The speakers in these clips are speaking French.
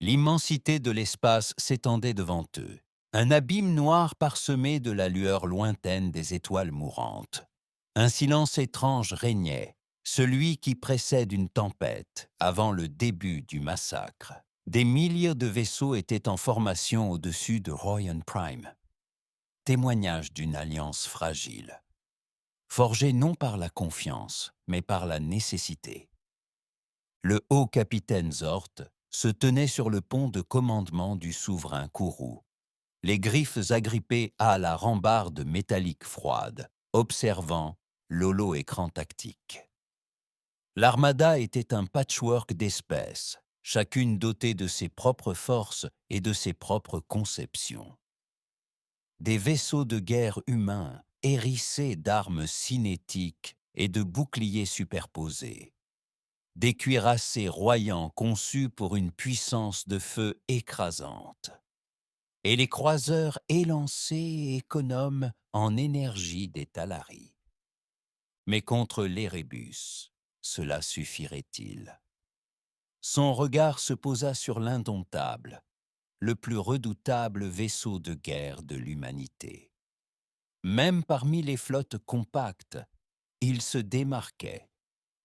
L'immensité de l'espace s'étendait devant eux, un abîme noir parsemé de la lueur lointaine des étoiles mourantes. Un silence étrange régnait, celui qui précède une tempête, avant le début du massacre. Des milliers de vaisseaux étaient en formation au-dessus de Royan Prime, témoignage d'une alliance fragile, forgée non par la confiance, mais par la nécessité. Le haut capitaine Zort se tenait sur le pont de commandement du souverain Kourou, les griffes agrippées à la rambarde métallique froide, observant l'holo-écran tactique. L'armada était un patchwork d'espèces, chacune dotée de ses propres forces et de ses propres conceptions. Des vaisseaux de guerre humains, hérissés d'armes cinétiques et de boucliers superposés. Des cuirassés royants conçus pour une puissance de feu écrasante. Et les croiseurs élancés et économes en énergie des Talaris. Mais contre l'Erebus, cela suffirait-il? Son regard se posa sur l'indomptable, le plus redoutable vaisseau de guerre de l'humanité. Même parmi les flottes compactes, il se démarquait,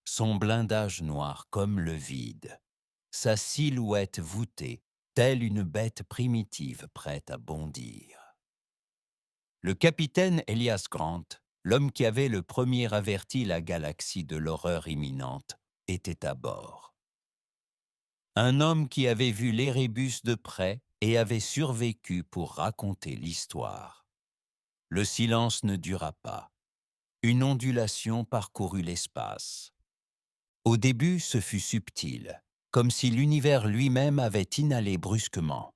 son blindage noir comme le vide, sa silhouette voûtée, telle une bête primitive prête à bondir. Le capitaine Elias Grant, l'homme qui avait le premier averti la galaxie de l'horreur imminente, était à bord. Un homme qui avait vu l'Erebus de près et avait survécu pour raconter l'histoire. Le silence ne dura pas. Une ondulation parcourut l'espace. Au début, ce fut subtil, comme si l'univers lui-même avait inhalé brusquement.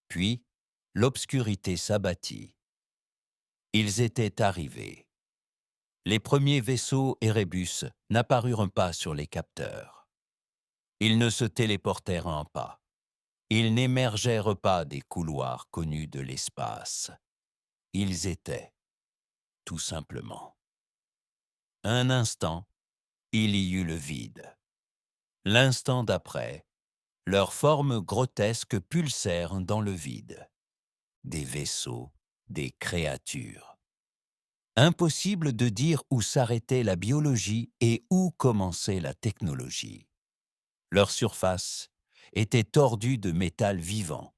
Puis, l'obscurité s'abattit. Ils étaient arrivés. Les premiers vaisseaux Erebus n'apparurent pas sur les capteurs. Ils ne se téléportèrent pas. Ils n'émergèrent pas des couloirs connus de l'espace. Ils étaient, tout simplement. Un instant, il y eut le vide. L'instant d'après, leurs formes grotesques pulsèrent dans le vide. Des vaisseaux, des créatures. Impossible de dire où s'arrêtait la biologie et où commençait la technologie. Leur surface était tordue de métal vivant,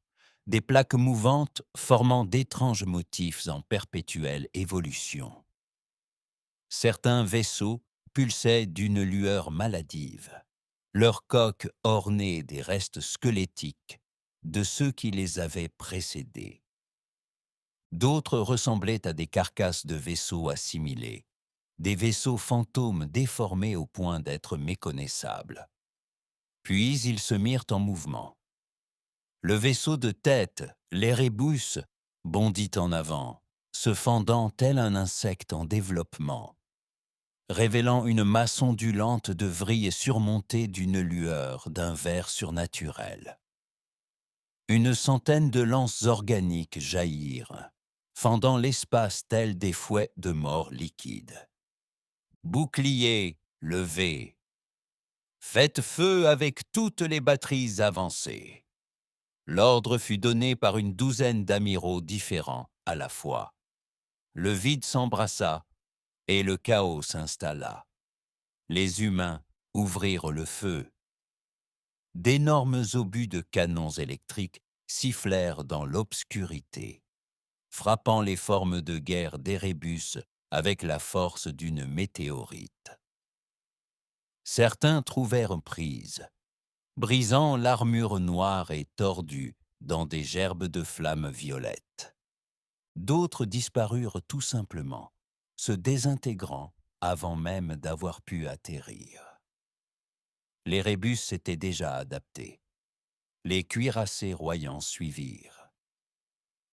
des plaques mouvantes formant d'étranges motifs en perpétuelle évolution. Certains vaisseaux pulsaient d'une lueur maladive, leurs coques ornées des restes squelettiques de ceux qui les avaient précédés. D'autres ressemblaient à des carcasses de vaisseaux assimilés, des vaisseaux fantômes déformés au point d'être méconnaissables. Puis ils se mirent en mouvement. Le vaisseau de tête, l'Erebus, bondit en avant, se fendant tel un insecte en développement, révélant une masse ondulante de vrilles surmontée d'une lueur d'un vert surnaturel. Une centaine de lances organiques jaillirent, fendant l'espace tel des fouets de mort liquide. Boucliers levés. Faites feu avec toutes les batteries avancées. L'ordre fut donné par une douzaine d'amiraux différents à la fois. Le vide s'embrassa et le chaos s'installa. Les humains ouvrirent le feu. D'énormes obus de canons électriques sifflèrent dans l'obscurité, frappant les formes de guerre d'Erebus avec la force d'une météorite. Certains trouvèrent prise, brisant l'armure noire et tordue dans des gerbes de flammes violettes. D'autres disparurent tout simplement, se désintégrant avant même d'avoir pu atterrir. Les rébus s'étaient déjà adaptés. Les cuirassés royants suivirent.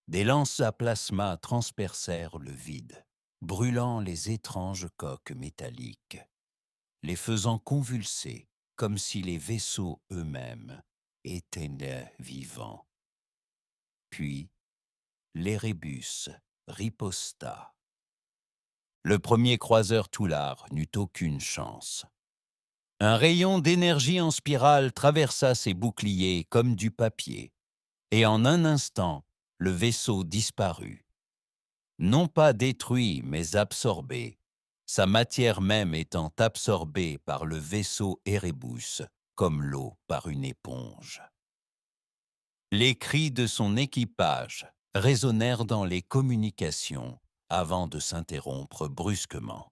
Des lances à plasma transpercèrent le vide, brûlant les étranges coques métalliques, les faisant convulser comme si les vaisseaux eux-mêmes étaient nés vivants. Puis, l'Erebus riposta. Le premier croiseur Toulard n'eut aucune chance. Un rayon d'énergie en spirale traversa ses boucliers comme du papier, et en un instant, le vaisseau disparut. Non pas détruit, mais absorbé, sa matière même étant absorbée par le vaisseau Erebus, comme l'eau par une éponge. Les cris de son équipage résonnèrent dans les communications avant de s'interrompre brusquement.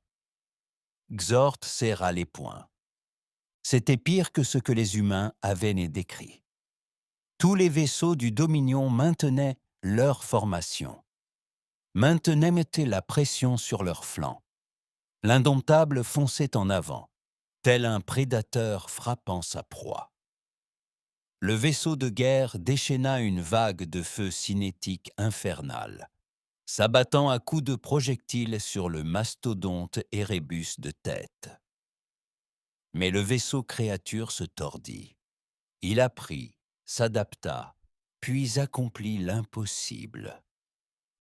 Xort serra les poings. C'était pire que ce que les humains avaient décrit. Tous les vaisseaux du Dominion maintenaient leur formation, mettaient la pression sur leurs flancs. L'indomptable fonçait en avant, tel un prédateur frappant sa proie. Le vaisseau de guerre déchaîna une vague de feu cinétique infernal, s'abattant à coups de projectiles sur le mastodonte Erebus de tête. Mais le vaisseau créature se tordit. Il apprit, s'adapta, puis accomplit l'impossible.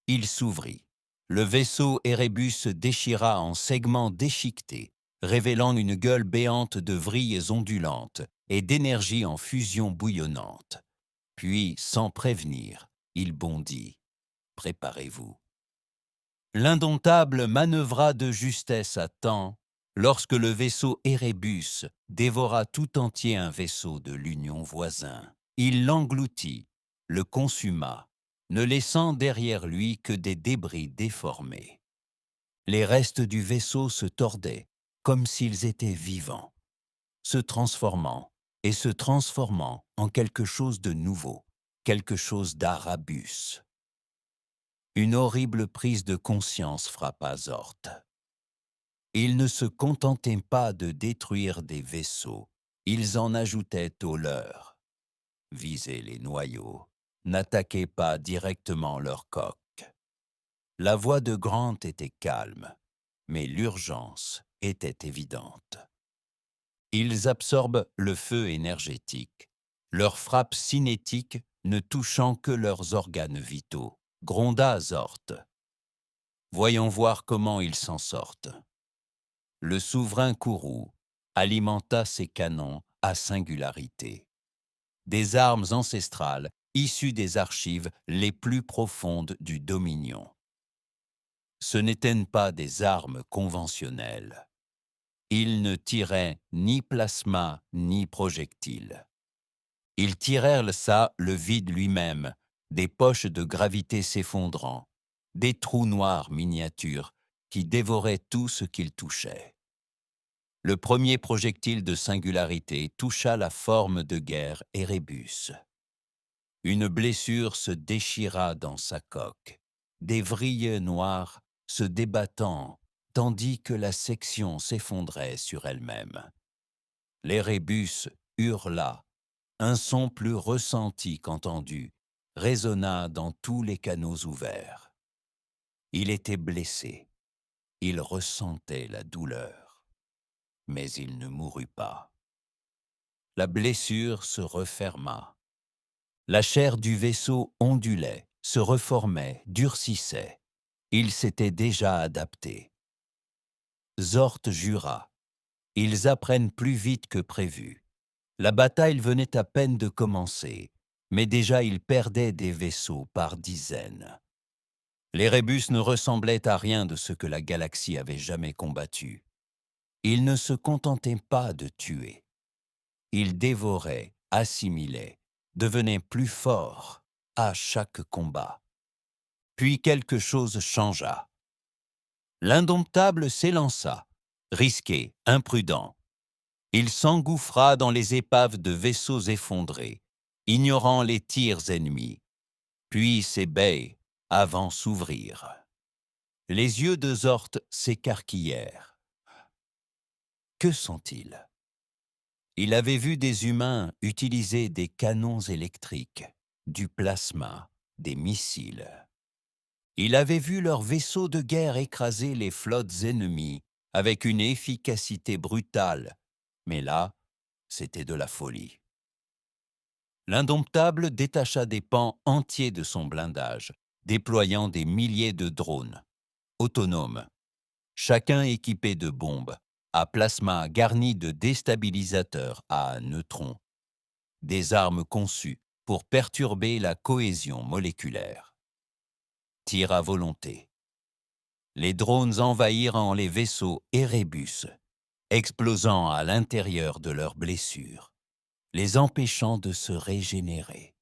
Il s'ouvrit. Le vaisseau Erebus se déchira en segments déchiquetés, révélant une gueule béante de vrilles ondulantes et d'énergie en fusion bouillonnante. Puis, sans prévenir, il bondit. Préparez-vous. L'indomptable manœuvra de justesse à temps lorsque le vaisseau Erebus dévora tout entier un vaisseau de l'Union voisin. Il l'engloutit, le consuma, ne laissant derrière lui que des débris déformés. Les restes du vaisseau se tordaient comme s'ils étaient vivants, se transformant et se transformant en quelque chose de nouveau, quelque chose d'Arabus. Une horrible prise de conscience frappa Zort. Ils ne se contentaient pas de détruire des vaisseaux, ils en ajoutaient aux leurs. Visaient les noyaux, n'attaquaient pas directement leur coque. La voix de Grant était calme, mais l'urgence était évidente. Ils absorbent le feu énergétique, leur frappe cinétique ne touchant que leurs organes vitaux, gronda Zort. Voyons voir comment ils s'en sortent. Le souverain Kourou alimenta ses canons à singularité. Des armes ancestrales issues des archives les plus profondes du Dominion. Ce n'étaient pas des armes conventionnelles. Ils ne tiraient ni plasma ni projectiles. Ils tirèrent le vide lui-même, des poches de gravité s'effondrant, des trous noirs miniatures qui dévoraient tout ce qu'ils touchaient. Le premier projectile de singularité toucha la forme de guerre Erebus. Une blessure se déchira dans sa coque, des vrilles noires se débattant tandis que la section s'effondrait sur elle-même. L'Erebus hurla, un son plus ressenti qu'entendu résonna dans tous les canaux ouverts. Il était blessé, il ressentait la douleur, mais il ne mourut pas. La blessure se referma. La chair du vaisseau ondulait, se reformait, durcissait. Il s'était déjà adapté. Zort jura. Ils apprennent plus vite que prévu. La bataille venait à peine de commencer, mais déjà ils perdaient des vaisseaux par dizaines. Les Rébus ne ressemblaient à rien de ce que la galaxie avait jamais combattu. Ils ne se contentaient pas de tuer. Ils dévoraient, assimilaient, devenaient plus forts à chaque combat. Puis quelque chose changea. L'indomptable s'élança, risqué, imprudent. Il s'engouffra dans les épaves de vaisseaux effondrés, ignorant les tirs ennemis. Puis ses baies avant s'ouvrir. Les yeux de Zort s'écarquillèrent. Que sont-ils? Il avait vu des humains utiliser des canons électriques, du plasma, des missiles. Il avait vu leurs vaisseaux de guerre écraser les flottes ennemies avec une efficacité brutale, mais là, c'était de la folie. L'indomptable détacha des pans entiers de son blindage, déployant des milliers de drones, autonomes, chacun équipé de bombes, à plasma garnis de déstabilisateurs à neutrons, des armes conçues pour perturber la cohésion moléculaire. Tir à volonté. Les drones envahirent les vaisseaux Erebus, explosant à l'intérieur de leurs blessures, les empêchant de se régénérer.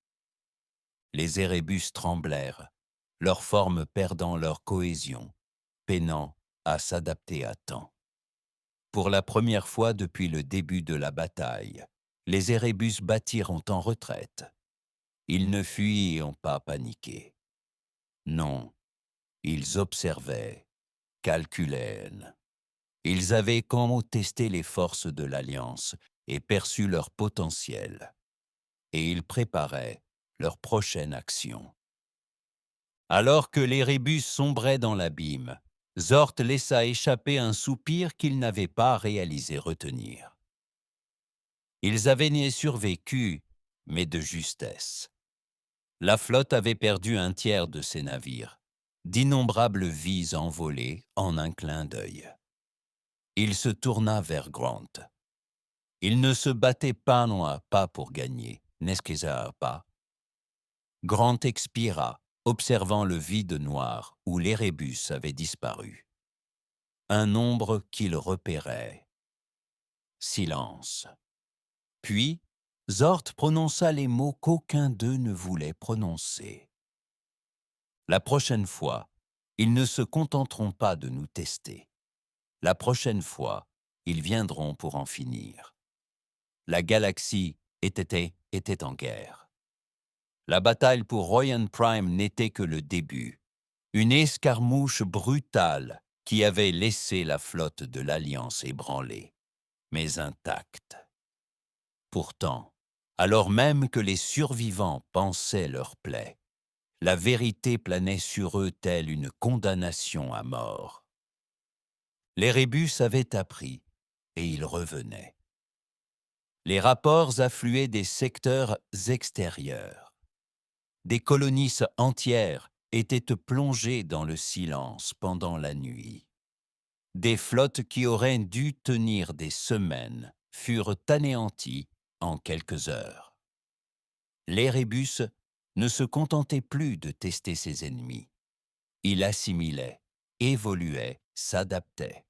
Les Erebus tremblèrent, leur forme perdant leur cohésion, peinant à s'adapter à temps. Pour la première fois depuis le début de la bataille, les Erebus battirent en retraite. Ils ne fuirent pas paniqués. Non, ils observaient, calculaient. Ils avaient comment tester les forces de l'Alliance et perçu leur potentiel. Et ils préparaient leur prochaine action. Alors que les rébus sombraient dans l'abîme, Zort laissa échapper un soupir qu'il n'avait pas réalisé retenir. Ils avaient survécu, mais de justesse. La flotte avait perdu un tiers de ses navires, d'innombrables vies envolées en un clin d'œil. Il se tourna vers Grant. Il ne se battait pas pour gagner, n'est-ce pas? Grant expira, observant le vide noir où l'Erebus avait disparu. Un ombre qu'il repérait. Silence. Puis, Zort prononça les mots qu'aucun d'eux ne voulait prononcer. La prochaine fois, ils ne se contenteront pas de nous tester. La prochaine fois, ils viendront pour en finir. La galaxie était en guerre. La bataille pour Royan Prime n'était que le début. Une escarmouche brutale qui avait laissé la flotte de l'Alliance ébranlée, mais intacte. Pourtant, alors même que les survivants pansaient leurs plaies, la vérité planait sur eux telle une condamnation à mort. Les rébus avaient appris, et ils revenaient. Les rapports affluaient des secteurs extérieurs. Des colonies entières étaient plongées dans le silence pendant la nuit. Des flottes qui auraient dû tenir des semaines furent anéanties en quelques heures. L'Erebus ne se contentait plus de tester ses ennemis. Il assimilait, évoluait, s'adaptait.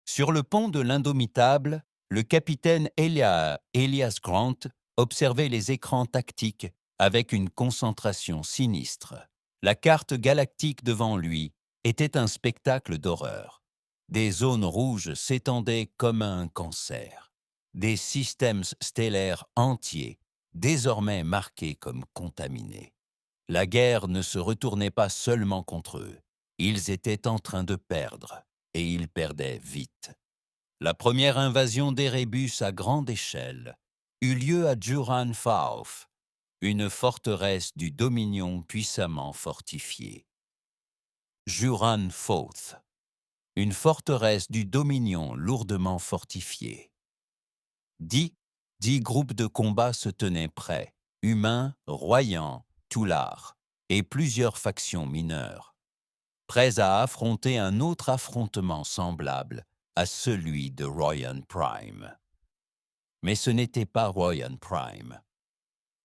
Sur le pont de l'Indomitable, le capitaine Elias Grant observait les écrans tactiques avec une concentration sinistre. La carte galactique devant lui était un spectacle d'horreur. Des zones rouges s'étendaient comme un cancer. Des systèmes stellaires entiers, désormais marqués comme contaminés. La guerre ne se retournait pas seulement contre eux. Ils étaient en train de perdre, et ils perdaient vite. La première invasion d'Erebus à grande échelle eut lieu à Juran Fauf, une forteresse du Dominion puissamment fortifiée. Juran Foth, une forteresse du Dominion lourdement fortifiée. 10 groupes de combat se tenaient prêts, humains, royans, toulards, et plusieurs factions mineures, prêts à affronter un autre affrontement semblable à celui de Royan Prime. Mais ce n'était pas Royan Prime.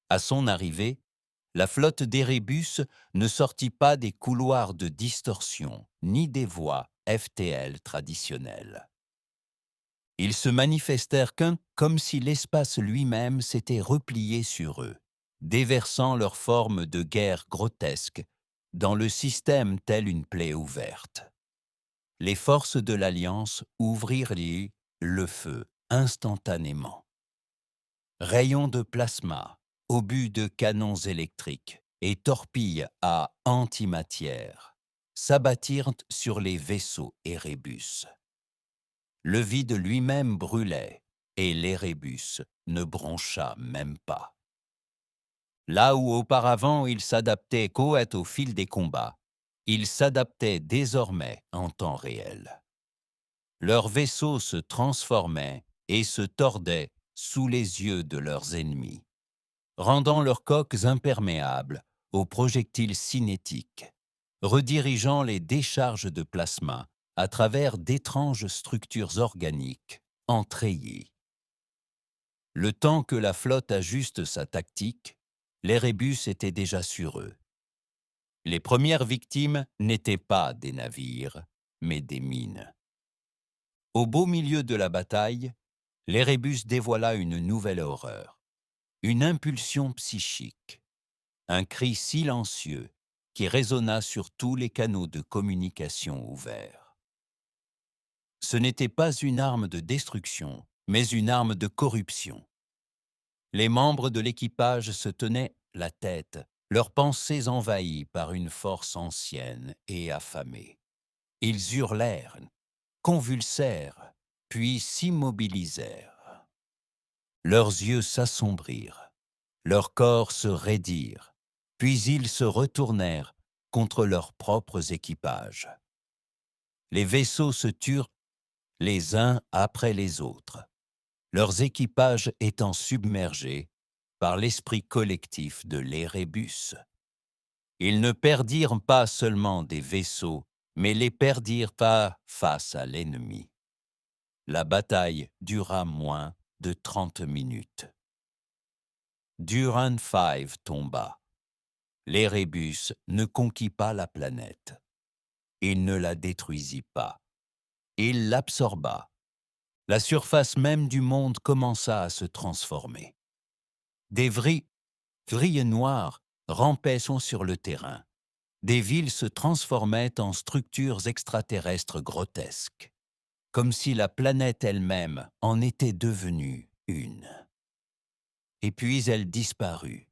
À son arrivée, la flotte d'Erebus ne sortit pas des couloirs de distorsion ni des voies FTL traditionnelles. Ils se manifestèrent comme si l'espace lui-même s'était replié sur eux, déversant leur forme de guerre grotesque dans le système telle une plaie ouverte. Les forces de l'Alliance ouvrirent le feu instantanément. Rayons de plasma, obus de canons électriques et torpilles à antimatière s'abattirent sur les vaisseaux Erebus. Le vide lui-même brûlait et l'Erebus ne broncha même pas. Là où auparavant il s'adaptait au fil des combats, il s'adaptait désormais en temps réel. Leurs vaisseaux se transformaient et se tordaient sous les yeux de leurs ennemis, rendant leurs coques imperméables aux projectiles cinétiques, redirigeant les décharges de plasma à travers d'étranges structures organiques en treillis. Le temps que la flotte ajuste sa tactique, les rébus étaient déjà sur eux. Les premières victimes n'étaient pas des navires, mais des mines. Au beau milieu de la bataille, l'Érébus dévoila une nouvelle horreur, une impulsion psychique, un cri silencieux qui résonna sur tous les canaux de communication ouverts. Ce n'était pas une arme de destruction, mais une arme de corruption. Les membres de l'équipage se tenaient la tête, leurs pensées envahies par une force ancienne et affamée. Ils hurlèrent, convulsèrent, puis s'immobilisèrent. Leurs yeux s'assombrirent, leurs corps se raidirent, puis ils se retournèrent contre leurs propres équipages. Les vaisseaux se turent les uns après les autres, leurs équipages étant submergés par l'esprit collectif de l'Érébus. Ils ne perdirent pas seulement des vaisseaux, mais les perdirent pas face à l'ennemi. La bataille dura moins de 30 minutes. Duran 5 tomba. L'Érébus ne conquit pas la planète. Il ne la détruisit pas. Il l'absorba. La surface même du monde commença à se transformer. Des vrilles noires rampaient sur le terrain. Des villes se transformaient en structures extraterrestres grotesques, comme si la planète elle-même en était devenue une. Et puis elle disparut,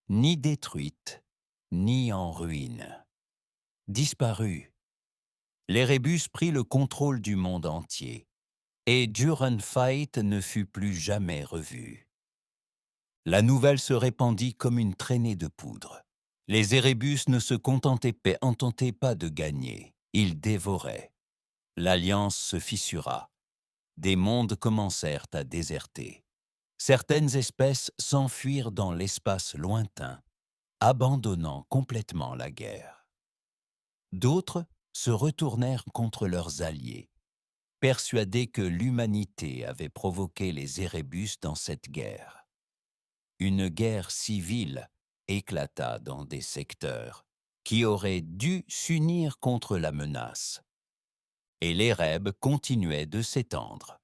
ni détruite, ni en ruine. Disparue. L'Érébus prit le contrôle du monde entier, et Duran Fight ne fut plus jamais revu. La nouvelle se répandit comme une traînée de poudre. Les Érébus ne se contentaient pas de gagner, ils dévoraient. L'alliance se fissura. Des mondes commencèrent à déserter. Certaines espèces s'enfuirent dans l'espace lointain, abandonnant complètement la guerre. D'autres se retournèrent contre leurs alliés, persuadés que l'humanité avait provoqué les Érébus dans cette guerre. Une guerre civile éclata dans des secteurs qui auraient dû s'unir contre la menace. Et l'Érèbe continuait de s'étendre.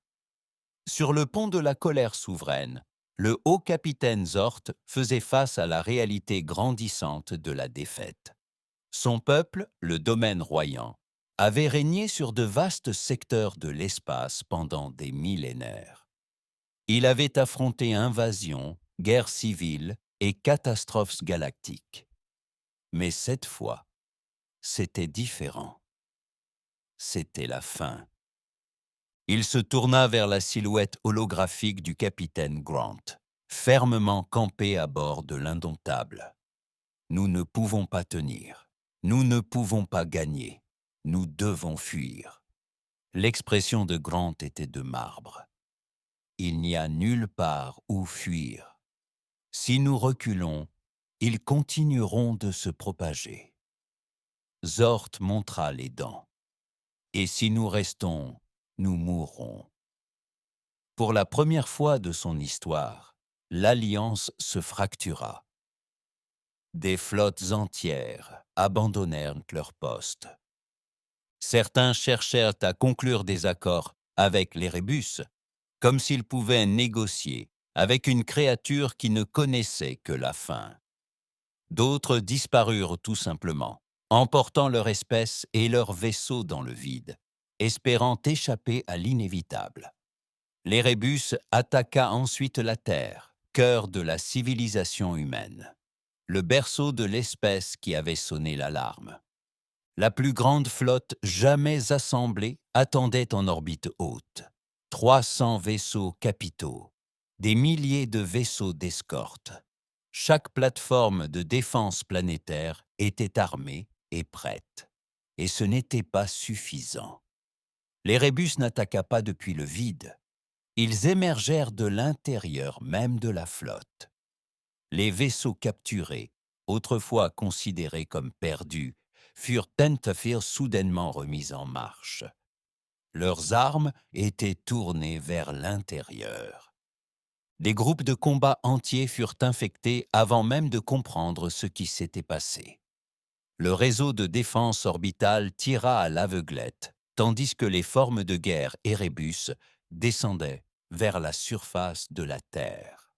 Sur le pont de la colère souveraine, le haut capitaine Zort faisait face à la réalité grandissante de la défaite. Son peuple, le domaine royant, avait régné sur de vastes secteurs de l'espace pendant des millénaires. Il avait affronté invasions, guerres civiles et catastrophes galactiques. Mais cette fois, c'était différent. C'était la fin. Il se tourna vers la silhouette holographique du capitaine Grant, fermement campé à bord de l'Indomptable. Nous ne pouvons pas tenir. Nous ne pouvons pas gagner. Nous devons fuir. L'expression de Grant était de marbre. Il n'y a nulle part où fuir. Si nous reculons, ils continueront de se propager. Zort montra les dents. Et si nous restons, nous mourrons. Pour la première fois de son histoire, l'Alliance se fractura. Des flottes entières abandonnèrent leur poste. Certains cherchèrent à conclure des accords avec l'Érébus, comme s'ils pouvaient négocier avec une créature qui ne connaissait que la faim. D'autres disparurent tout simplement, emportant leur espèce et leurs vaisseaux dans le vide, espérant échapper à l'inévitable. L'Érébus attaqua ensuite la Terre, cœur de la civilisation humaine, le berceau de l'espèce qui avait sonné l'alarme. La plus grande flotte jamais assemblée attendait en orbite haute. 300 vaisseaux capitaux, des milliers de vaisseaux d'escorte. Chaque plateforme de défense planétaire était armée et prête. Et ce n'était pas suffisant. L'Érébus n'attaqua pas depuis le vide. Ils émergèrent de l'intérieur même de la flotte. Les vaisseaux capturés, autrefois considérés comme perdus, furent Tentafir soudainement remis en marche. Leurs armes étaient tournées vers l'intérieur. Des groupes de combat entiers furent infectés avant même de comprendre ce qui s'était passé. Le réseau de défense orbitale tira à l'aveuglette, tandis que les formes de guerre Erebus descendaient vers la surface de la Terre.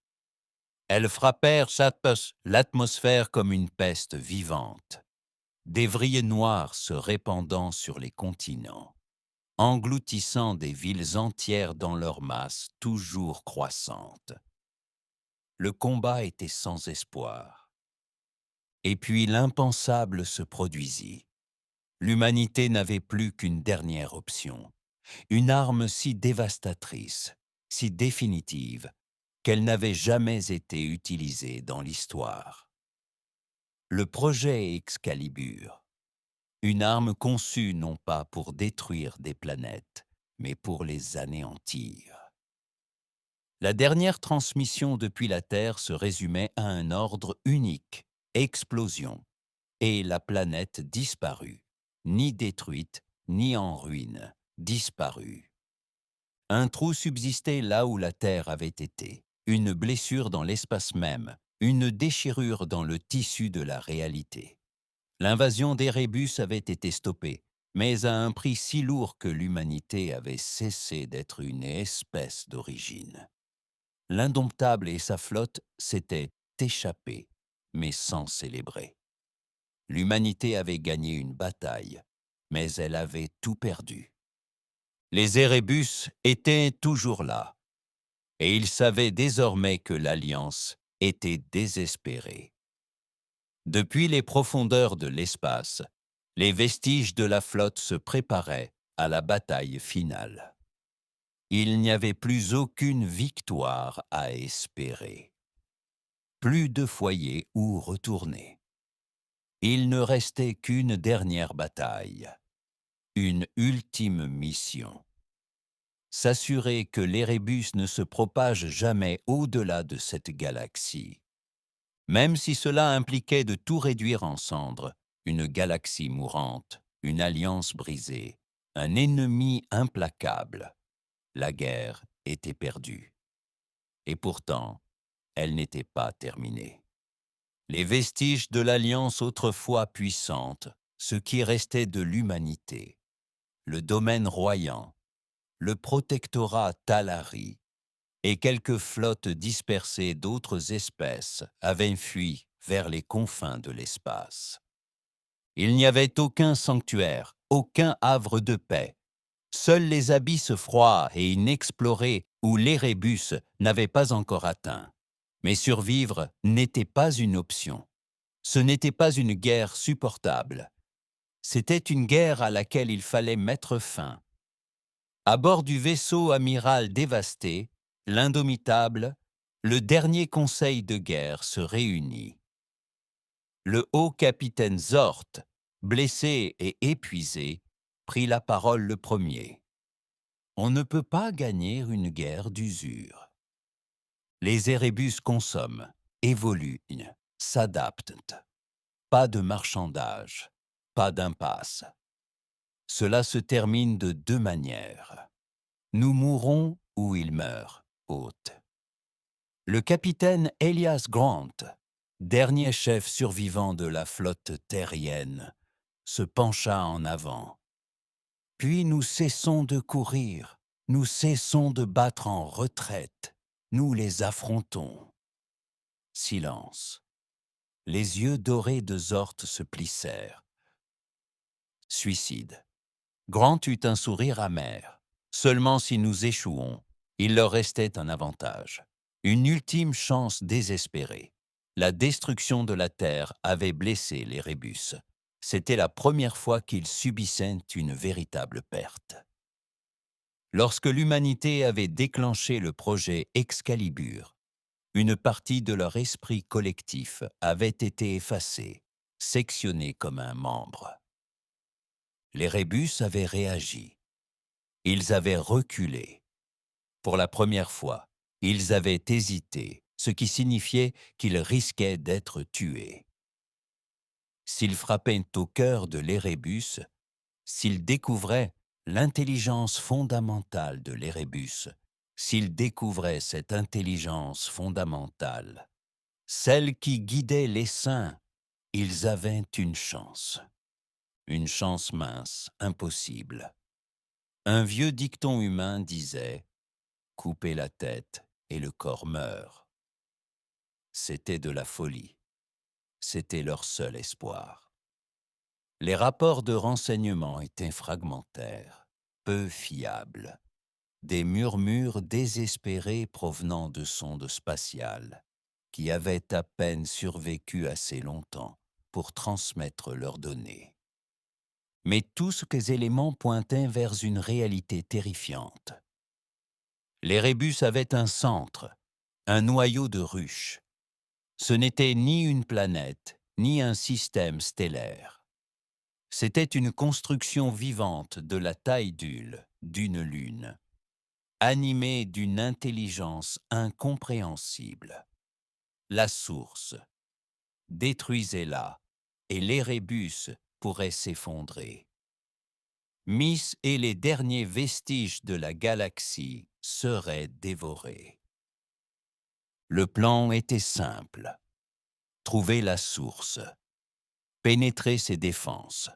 Elles frappèrent l'atmosphère comme une peste vivante, des vrillets noirs se répandant sur les continents, engloutissant des villes entières dans leur masse toujours croissante. Le combat était sans espoir. Et puis l'impensable se produisit. L'humanité n'avait plus qu'une dernière option, une arme si dévastatrice, si définitive, qu'elle n'avait jamais été utilisée dans l'histoire. Le projet Excalibur, une arme conçue non pas pour détruire des planètes, mais pour les anéantir. La dernière transmission depuis la Terre se résumait à un ordre unique, explosion, et la planète disparut, ni détruite, ni en ruine, disparue. Un trou subsistait là où la Terre avait été, une blessure dans l'espace même, une déchirure dans le tissu de la réalité. L'invasion d'Erebus avait été stoppée, mais à un prix si lourd que l'humanité avait cessé d'être une espèce d'origine. L'Indomptable et sa flotte s'étaient échappés, mais sans célébrer. L'humanité avait gagné une bataille, mais elle avait tout perdu. Les Erebus étaient toujours là, et ils savaient désormais que l'Alliance était désespérée. Depuis les profondeurs de l'espace, les vestiges de la flotte se préparaient à la bataille finale. Il n'y avait plus aucune victoire à espérer. Plus de foyer où retourner. Il ne restait qu'une dernière bataille, une ultime mission. S'assurer que l'Erebus ne se propage jamais au-delà de cette galaxie. Même si cela impliquait de tout réduire en cendres, une galaxie mourante, une alliance brisée, un ennemi implacable, la guerre était perdue. Et pourtant, elle n'était pas terminée. Les vestiges de l'Alliance autrefois puissante, ce qui restait de l'humanité, le domaine royant, le protectorat Talari et quelques flottes dispersées d'autres espèces avaient fui vers les confins de l'espace. Il n'y avait aucun sanctuaire, aucun havre de paix. Seuls les abysses froids et inexplorés où l'Erebus n'avait pas encore atteint. Mais survivre n'était pas une option. Ce n'était pas une guerre supportable. C'était une guerre à laquelle il fallait mettre fin. À bord du vaisseau amiral dévasté, l'Indomitable, le dernier conseil de guerre se réunit. Le haut capitaine Zort, blessé et épuisé, prit la parole le premier. On ne peut pas gagner une guerre d'usure. Les Erebus consomment, évoluent, s'adaptent. Pas de marchandage, pas d'impasse. Cela se termine de deux manières. Nous mourrons ou ils meurent, hôte. Le capitaine Elias Grant, dernier chef survivant de la flotte terrienne, se pencha en avant. Puis nous cessons de courir, nous cessons de battre en retraite, nous les affrontons. Silence. Les yeux dorés de Zort se plissèrent. Suicide. Grant eut un sourire amer. Seulement si nous échouons, il leur restait un avantage. Une ultime chance désespérée. La destruction de la Terre avait blessé les Rébus. C'était la première fois qu'ils subissaient une véritable perte. Lorsque l'humanité avait déclenché le projet Excalibur, une partie de leur esprit collectif avait été effacée, sectionnée comme un membre. Les Rébus avaient réagi. Ils avaient reculé. Pour la première fois, ils avaient hésité, ce qui signifiait qu'ils risquaient d'être tués. s'il frappait au cœur de l'Érébus, s'il découvrait l'intelligence fondamentale de l'Érébus, s'il découvrait cette intelligence fondamentale, celle qui guidait les saints, ils avaient une chance mince, impossible. Un vieux dicton humain disait « Coupez la tête et le corps meurt ». C'était de la folie. C'était leur seul espoir. Les rapports de renseignement étaient fragmentaires, peu fiables. Des murmures désespérés provenant de sondes spatiales, qui avaient à peine survécu assez longtemps pour transmettre leurs données. Mais tous ces éléments pointaient vers une réalité terrifiante. L'Érébus avait un centre, un noyau de ruche. Ce n'était ni une planète, ni un système stellaire. C'était une construction vivante de la taille d'une lune, animée d'une intelligence incompréhensible. La source, détruisez-la, et l'Érébus pourrait s'effondrer. Miss et les derniers vestiges de la galaxie seraient dévorés. Le plan était simple. Trouver la source, pénétrer ses défenses,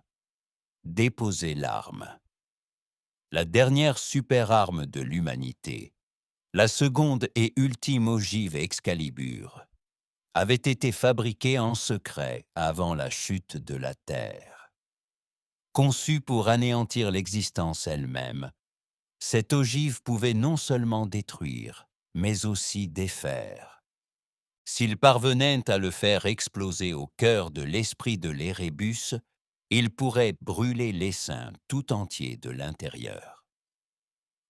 déposer l'arme. La dernière super-arme de l'humanité, la seconde et ultime ogive Excalibur, avait été fabriquée en secret avant la chute de la Terre. Conçue pour anéantir l'existence elle-même, cette ogive pouvait non seulement détruire, mais aussi défaire. S'il parvenait à le faire exploser au cœur de l'esprit de l'Érébus, il pourrait brûler l'essaim tout entier de l'intérieur.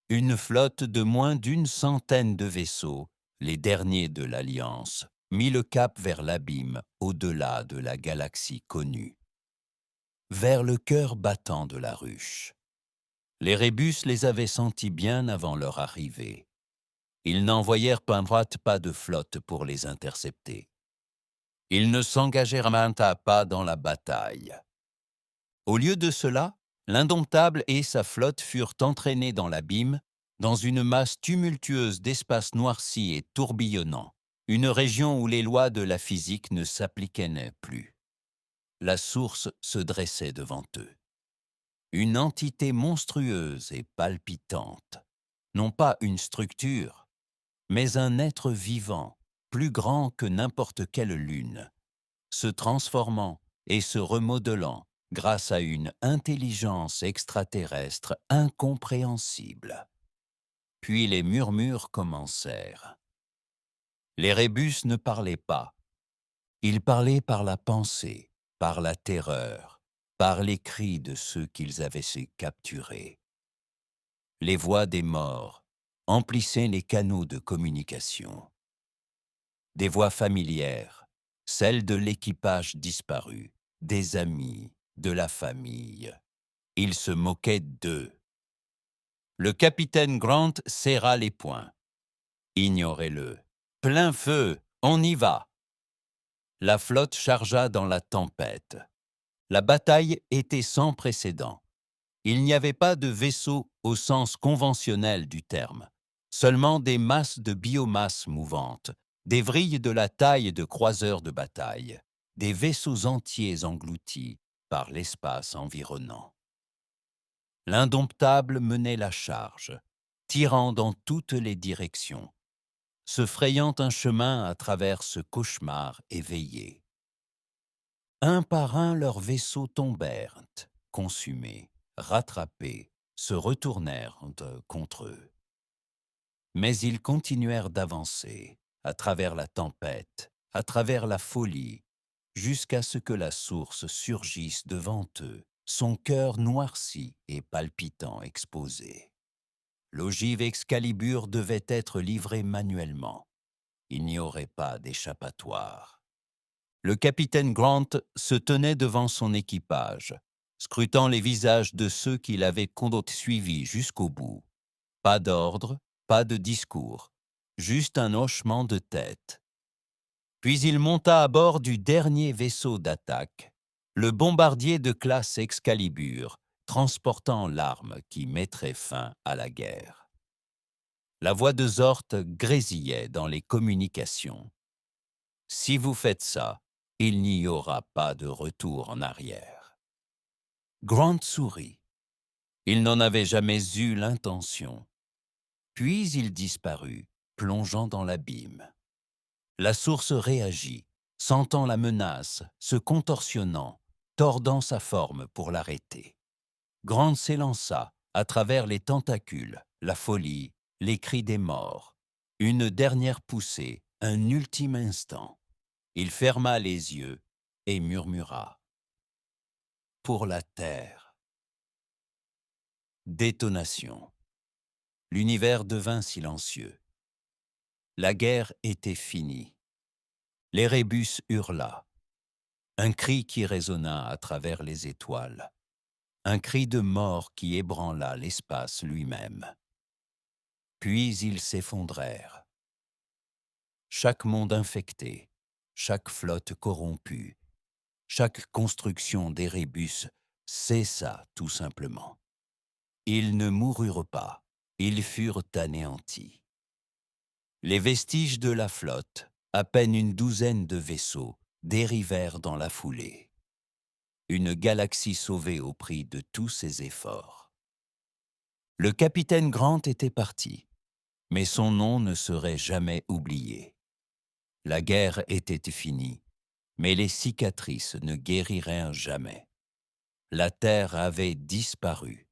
Une flotte de moins d'100 de vaisseaux, les derniers de l'Alliance, mit le cap vers l'abîme au-delà de la galaxie connue. Vers le cœur battant de la ruche. L'Érébus les avait sentis bien avant leur arrivée. Ils n'envoyèrent pas de flotte pour les intercepter. Ils ne s'engagèrent pas dans la bataille. Au lieu de cela, l'Indomptable et sa flotte furent entraînés dans l'abîme, dans une masse tumultueuse d'espace noirci et tourbillonnant, une région où les lois de la physique ne s'appliquaient plus. La source se dressait devant eux. Une entité monstrueuse et palpitante, non pas une structure, mais un être vivant, plus grand que n'importe quelle lune, se transformant et se remodelant grâce à une intelligence extraterrestre incompréhensible. Puis les murmures commencèrent. L'Érébus ne parlait pas. Il parlait par la pensée, par la terreur, par les cris de ceux qu'ils avaient capturés. Les voix des morts emplissaient les canaux de communication. Des voix familières, celles de l'équipage disparu, des amis, de la famille. Ils se moquaient d'eux. Le capitaine Grant serra les poings. Ignorez-le. Plein feu, on y va. La flotte chargea dans la tempête. La bataille était sans précédent. Il n'y avait pas de vaisseaux au sens conventionnel du terme, seulement des masses de biomasse mouvantes, des vrilles de la taille de croiseurs de bataille, des vaisseaux entiers engloutis par l'espace environnant. L'Indomptable menait la charge, tirant dans toutes les directions, se frayant un chemin à travers ce cauchemar éveillé. Un par un, leurs vaisseaux tombèrent, consumés, rattrapés, se retournèrent contre eux. Mais ils continuèrent d'avancer, à travers la tempête, à travers la folie, jusqu'à ce que la source surgisse devant eux, son cœur noirci et palpitant exposé. L'ogive Excalibur devait être livrée manuellement. Il n'y aurait pas d'échappatoire. Le capitaine Grant se tenait devant son équipage, scrutant les visages de ceux qui l'avaient suivi jusqu'au bout. Pas d'ordre, pas de discours, juste un hochement de tête. Puis il monta à bord du dernier vaisseau d'attaque, le bombardier de classe Excalibur, transportant l'arme qui mettrait fin à la guerre. La voix de Zort grésillait dans les communications. Si vous faites ça, il n'y aura pas de retour en arrière. Grant sourit. Il n'en avait jamais eu l'intention. Puis il disparut, plongeant dans l'abîme. La source réagit, sentant la menace, se contorsionnant, tordant sa forme pour l'arrêter. Grant s'élança, à travers les tentacules, la folie, les cris des morts. Une dernière poussée, un ultime instant. Il ferma les yeux et murmura. Pour la terre. Détonation. L'univers devint silencieux. La guerre était finie. L'Érébus hurla. Un cri qui résonna à travers les étoiles. Un cri de mort qui ébranla l'espace lui-même. Puis ils s'effondrèrent. Chaque monde infecté, chaque flotte corrompue, chaque construction d'Érébus cessa tout simplement. Ils ne moururent pas, ils furent anéantis. Les vestiges de la flotte, à peine une douzaine de vaisseaux, dérivèrent dans la foulée. Une galaxie sauvée au prix de tous ses efforts. Le capitaine Grant était parti, mais son nom ne serait jamais oublié. La guerre était finie, mais les cicatrices ne guériraient jamais. La Terre avait disparu.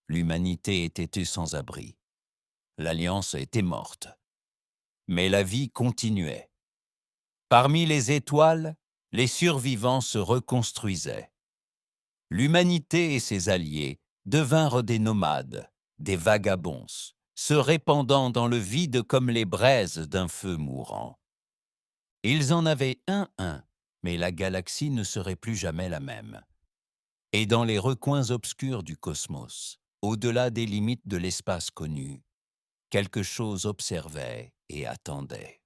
L'humanité était sans abri. L'Alliance était morte. Mais la vie continuait. Parmi les étoiles, les survivants se reconstruisaient. L'humanité et ses alliés devinrent des nomades, des vagabonds, se répandant dans le vide comme les braises d'un feu mourant. Ils en avaient un, mais la galaxie ne serait plus jamais la même. Et dans les recoins obscurs du cosmos, au-delà des limites de l'espace connu, quelque chose observait et attendait.